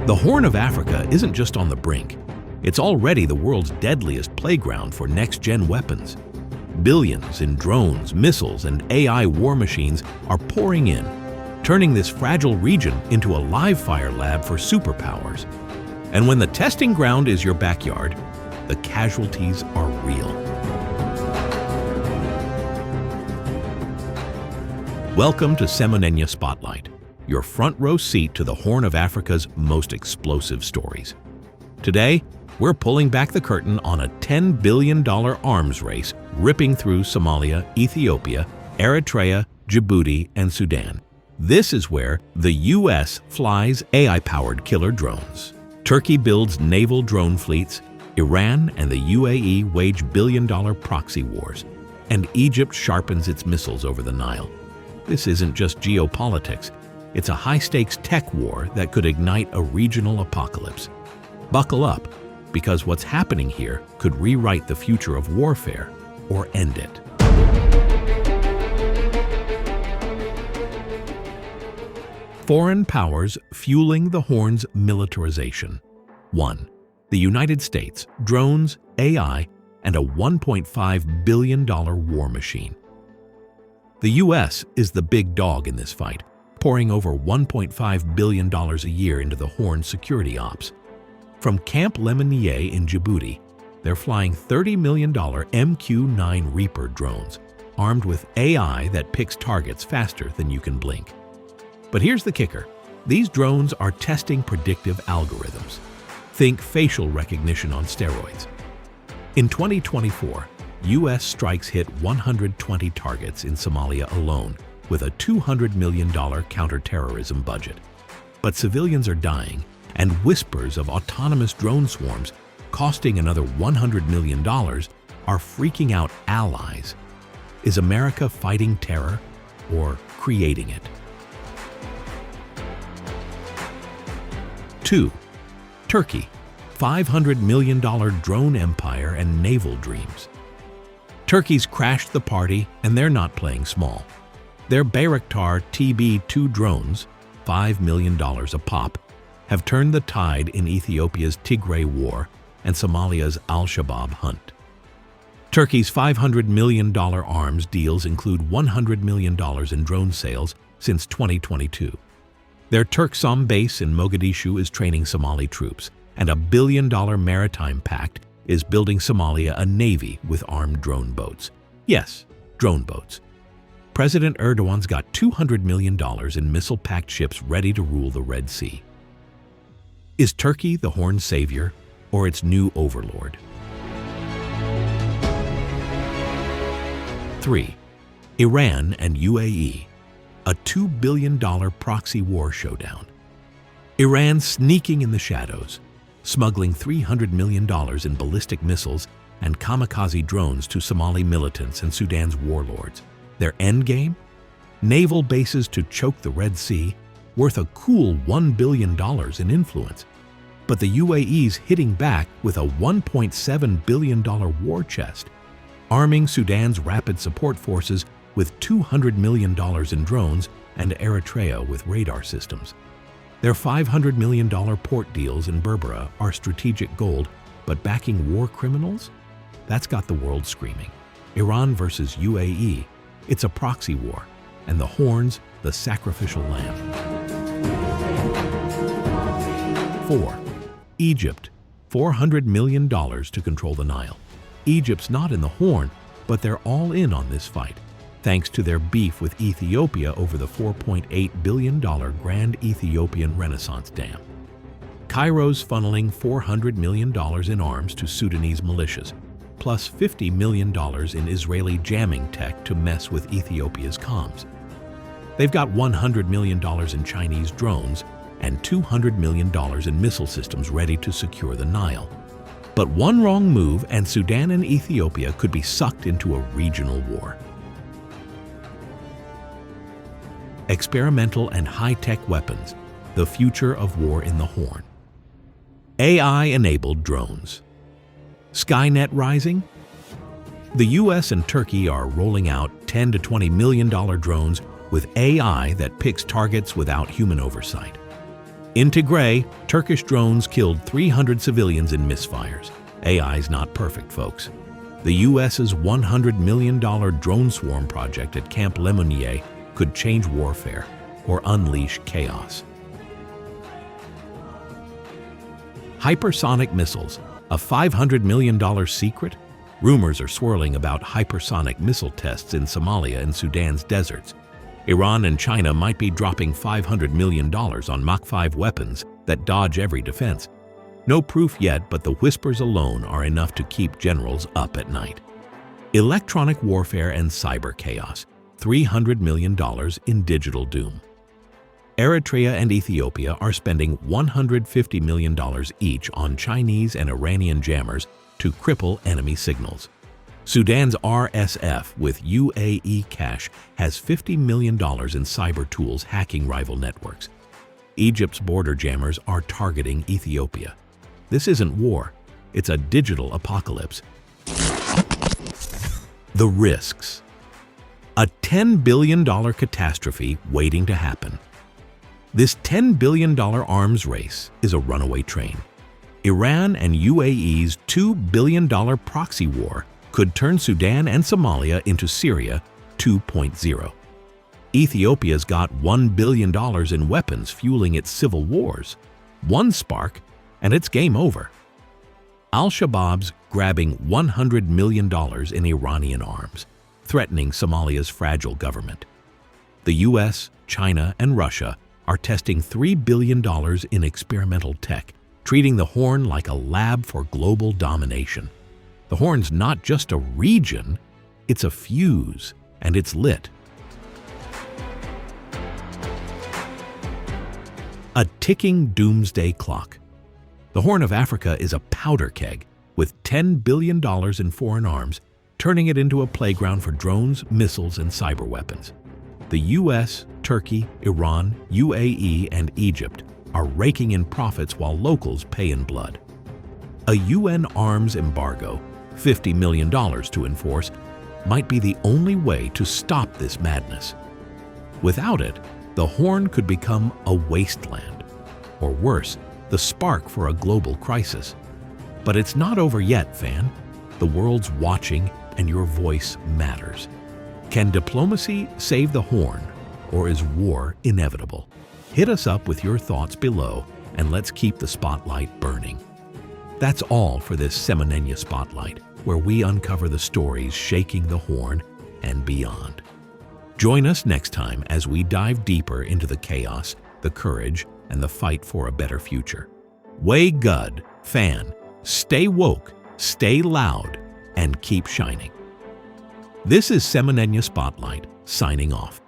The Horn of Africa isn't just on the brink. It's already the world's deadliest playground for next-gen weapons. Billions in drones, missiles, and AI war machines are pouring in, turning this fragile region into a live-fire lab for superpowers. And when the testing ground is your backyard, the casualties are real. Welcome to Semonenya Spotlight, your front-row seat to the Horn of Africa's most explosive stories. Today, we're pulling back the curtain on a $10 billion arms race ripping through Somalia, Ethiopia, Eritrea, Djibouti, and Sudan. This is where the U.S. flies AI-powered killer drones. Turkey builds naval drone fleets, Iran and the UAE wage billion-dollar proxy wars, and Egypt sharpens its missiles over the Nile. This isn't just geopolitics. It's a high-stakes tech war that could ignite a regional apocalypse. Buckle up, because what's happening here could rewrite the future of warfare or end it. Foreign powers fueling the Horn's militarization. 1. The United States, drones, AI, and a $1.5 billion war machine. The U.S. is the big dog in this fight, pouring over $1.5 billion a year into the Horn's security ops. From Camp Lemonnier in Djibouti, they're flying $30 million MQ-9 Reaper drones, armed with AI that picks targets faster than you can blink. But here's the kicker. These drones are testing predictive algorithms. Think facial recognition on steroids. In 2024, U.S. strikes hit 120 targets in Somalia alone, with a $200 million counterterrorism budget. But civilians are dying, and whispers of autonomous drone swarms costing another $100 million are freaking out allies. Is America fighting terror or creating it? 2. Turkey, $500 million drone empire and naval dreams. Turkey's crashed the party, and they're not playing small. Their Bayraktar TB2 drones, $5 million a pop, have turned the tide in Ethiopia's Tigray war and Somalia's al-Shabaab hunt. Turkey's $500 million arms deals include $100 million in drone sales since 2022. Their Turksom base in Mogadishu is training Somali troops, and a $1 billion maritime pact is building Somalia a navy with armed drone boats. Yes, drone boats. President Erdogan's got $200 million in missile-packed ships ready to rule the Red Sea. Is Turkey the Horn's savior or its new overlord? 3. Iran and UAE, a $2 billion proxy war showdown. Iran sneaking in the shadows, smuggling $300 million in ballistic missiles and kamikaze drones to Somali militants and Sudan's warlords. Their endgame? Naval bases to choke the Red Sea, worth a cool $1 billion in influence. But the UAE's hitting back with a $1.7 billion war chest, arming Sudan's rapid support forces with $200 million in drones and Eritrea with radar systems. Their $500 million port deals in Berbera are strategic gold, but backing war criminals? That's got the world screaming. Iran versus UAE, it's a proxy war, and the Horn's the sacrificial lamb. 4. Egypt, $400 million to control the Nile. Egypt's not in the Horn, but they're all in on this fight, thanks to their beef with Ethiopia over the $4.8 billion Grand Ethiopian Renaissance Dam. Cairo's funneling $400 million in arms to Sudanese militias, plus $50 million in Israeli jamming tech to mess with Ethiopia's comms. They've got $100 million in Chinese drones and $200 million in missile systems ready to secure the Nile. But one wrong move and Sudan and Ethiopia could be sucked into a regional war. Experimental and high-tech weapons, the future of war in the Horn. AI-enabled drones. Skynet rising? The US and Turkey are rolling out $10 to $20 million drones with AI that picks targets without human oversight. In Tigray, Turkish drones killed 300 civilians in misfires. AI's not perfect, folks. The U.S.'s $100 million drone swarm project at Camp Lemonnier could change warfare or unleash chaos. Hypersonic missiles, a $500 million secret? Rumors are swirling about hypersonic missile tests in Somalia and Sudan's deserts. Iran and China might be dropping $500 million on Mach 5 weapons that dodge every defense. No proof yet, but the whispers alone are enough to keep generals up at night. Electronic warfare and cyber chaos, $300 million in digital doom. Eritrea and Ethiopia are spending $150 million each on Chinese and Iranian jammers to cripple enemy signals. Sudan's RSF with UAE cash has $50 million in cyber tools hacking rival networks. Egypt's border jammers are targeting Ethiopia. This isn't war, it's a digital apocalypse. The risks. A $10 billion catastrophe waiting to happen. This $10 billion arms race is a runaway train. Iran and UAE's $2 billion proxy war could turn Sudan and Somalia into Syria 2.0. Ethiopia's got $1 billion in weapons fueling its civil wars. One spark, and it's game over. Al-Shabaab's grabbing $100 million in Iranian arms, threatening Somalia's fragile government. The US, China, and Russia are testing $3 billion in experimental tech, treating the Horn like a lab for global domination. The Horn's not just a region, it's a fuse, and it's lit. A ticking doomsday clock. The Horn of Africa is a powder keg with $10 billion in foreign arms, turning it into a playground for drones, missiles, and cyber weapons. The US, Turkey, Iran, UAE, and Egypt are raking in profits while locals pay in blood. A UN arms embargo, $50 million to enforce, might be the only way to stop this madness. Without it, the Horn could become a wasteland, or worse, the spark for a global crisis. But it's not over yet, fan. The world's watching, and your voice matters. Can diplomacy save the Horn, or is war inevitable? Hit us up with your thoughts below, and let's keep the spotlight burning. That's all for this Semenenya Spotlight, where we uncover the stories shaking the Horn and beyond. Join us next time as we dive deeper into the chaos, the courage, and the fight for a better future. Way Gud, fan, stay woke, stay loud, and keep shining. This is Semenenya Spotlight, signing off.